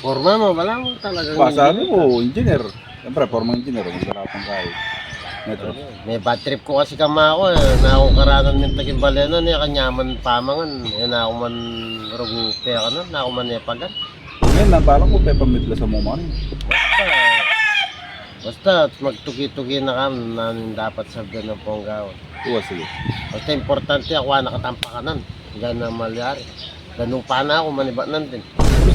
Forma mo, wala mo talagang... Sabi mo, engineer. Siyempre, forma engineer. Ang sarap ng kayo. Metro. May bad trip ko kasi kama ako eh. Na ako karanan ng Tagimbalenan eh. Kanyaman pamangan. Eh na ako man rugupe ka na. Na ako man epagan. Ngayon, nabalak ko pepamitla sa mumang. Basta magtugi-tugi na kami na dapat sabihin ng ponggaw. Sige. Basta importante ako nakatampakanan. Ganun na malyari. Ganun pa na ako manibanan din.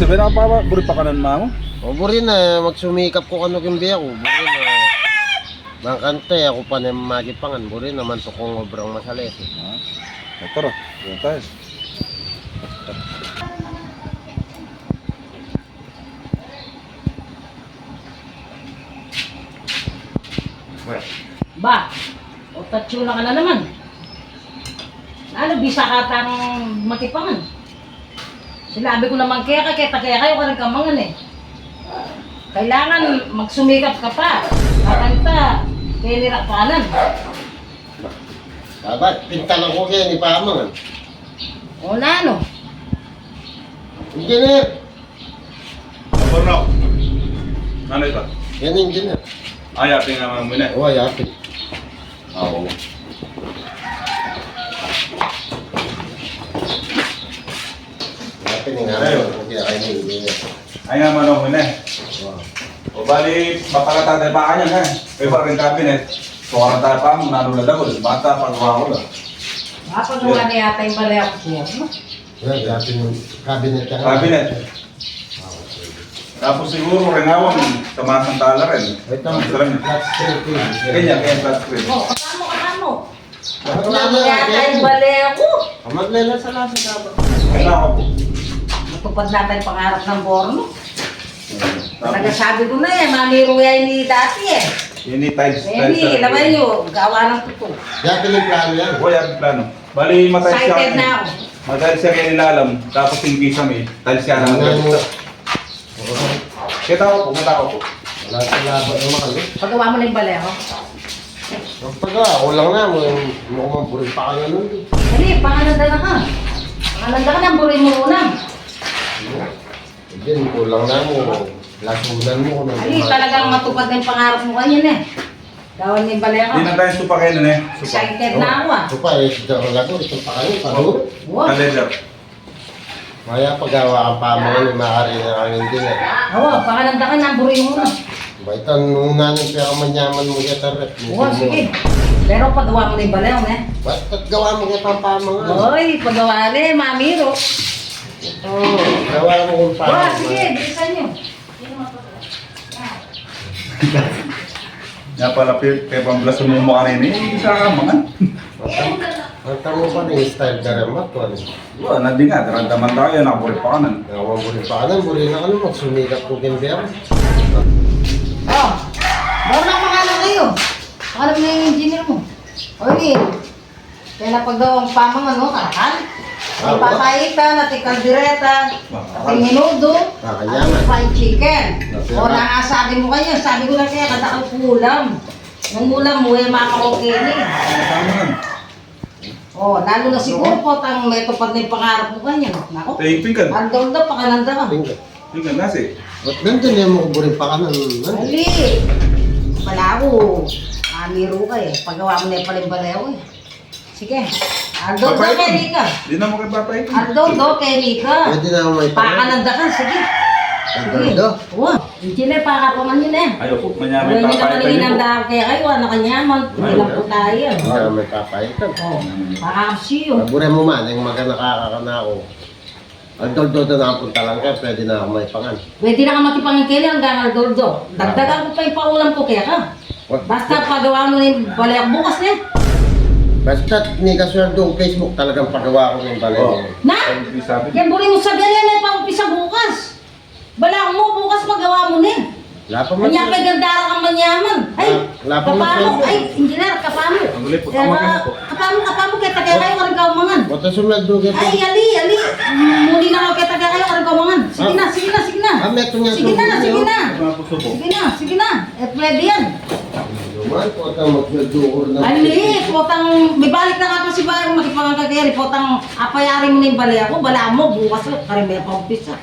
Sabi na pa, buri pa kanan mo? O buri na magsumikap ko kano kimbi ako. Buri na bangkante ako pa na magipangan. Buri naman to kong obrang masalit. Tara, yan tayo. Ba, o tatsula ka na naman. Ano, bisa ka tang makipangan. Sinabi ko naman kaya kayo ka rin kamangan eh. Kailangan magsumikap ka pa. Kakanta, kaya nirakanan. Dapat pintalan ko kaya ni pamangan. O na ano? Engineer! Porno. Ano ito? Yan engineer. Ayating naman muna. Oo, yapit. Oo. Yapit nga rin. Kaya kayo ni engineer. Ay nga manong muna. O bali, mapakatagay pa kanya ha. May pa rin cabinet. So karang tayo pa mo, nanulad ako. Bata, pagkawa ko lang. Mapagawa na yata yung balay ako siya. Yan, yapit yung cabinet ka nga. Cabinet. Tapos siguro rin awang tamasang tala rin. Ito, flat straight yun. Kanya flat screen. O, kasamo. Kapag Yata yung balay ako. maglela sa lasa dapat. Kaya ako po. Matupad natin yung pangarap ng Borno. Nagasabi ko na eh, mamiro yan ni dati eh. Yun ni tiles. Hindi, laman nyo, gawa ng tuto. Yapit yung plano yan. O yan, plano. Bali, matiles siya. Excited na ako. Matiles siya kaya nilalam. Tapos yung kisame, tiles siya naman. Kita ko po, kita ko po. Wala sa laban yung mga ito. Pagawa mo na yung balay ako. Pagka, ulang na mo yung mukhang burin pa ka na nun. Hindi, pangalanda na ka. Pangalanda ka na, burin mo unang. Diyan, kulang na mo. Lasunan mo kung Hindi, talagang matupad na yung pangarap mo kanyan eh. Gawin mo yung balay ako. Hindi na tayo supa kayo nun eh. Supa. Excited na ako ah. Ito pa, ito ang lago. Ito pa kayo, paro. Wow. Kalender. Maya paggawa ang pamangan, may maaari na kangin din eh. Oo, pangalanda ka na, burin mo unang. Baita, nung nanong pera manyaman mo kita rep. Oo, sige. Pero pagawa mo na yung balay ako eh. Basta't gawa mo kita ang pamangan. Oy, pagawa na eh, mamiro. Oo, gawa mo kung Oo, paano. sige, bilisan nyo. Nga pala, kaya pamblas mo mo kanina eh. Isa ka mga. Ang tamo pa rin, style ka rin matwan. Wala, nandi nga. Daramdaman tayo, nakaburi pa kanan. Gawang burin pa ka na, burin na ka na, magsumikap ko kimbiyar. Oh, bawa na pangalan kayo. Pangalan mo na yung engineer mo. Oy, kaya napagawa ang pamangan mo, karakan. May papaitan, at kaldereta, at minudo, at fried chicken. O nakasabi mo kayo, sabi ko na kaya kada kang ulam. Nung ulam mo, eh, makakokini. O, lalo na siguro po, may tupad na yung pangarap mo kanya. Nako, Pingkan. andol daw, pakananda ka. Pingkan, nasi. Ba't nandun yan mo burin pa ka na? Ali, wala ako. Amiro ka eh. Pagawa mo na yung palimbalayaw eh. Sige. Andol daw kay Rika. Di na mo kay papay. Andol daw kay Rika. Pwede na ako may Pakananda ka, sige. Andol. Wow, hindi na pakapaman yun eh. Ayaw po, manyamay Wala niyo papay naman tayo po. inandahan kaya kayo, ano kanyaman. Hindi lang po tayo. Hindi may papaitan. Pakakasiyo. Burin mo man, yung mga nakakakana ako. Andol doon na punta lang ka, pwede na ako may pangan. Pwede na ka makipangikili hanggang Andol do. Dagdagan ko pa yung paulam ko kaya ka. Basta pagawa mo na yung balayak bukas na. Basta ni kasweldo ang Facebook, talagang pagawa ko ng balay. Oo. Na? Sabi. Yan buri mo sabihan yan ay pang-upisa bukas. Bala mo bukas magawa mo na. Wala pa man. Kanya kay gandara kang manyaman. Ay, Wala pa man kapamo. sweldo. Ay, engineer, kapamo. Ang ulit po, tama po. Kapamo kay tagay kayo karang kaumangan. Basta sumweldo ka Ay, ali. Muli na ako kay tagay kayo karang kaumangan. Sige na. Ah, meto niya Sige na. Mga puso po. Sige na. Pwede yan. Luman po at magsweldo ko rin. Ali, potang, may balik na nga pa si Bayang makipangagagari. Potang, apayari mo na yung balay ako. Bala mo, bukas ko. Karimaya pa umpisa.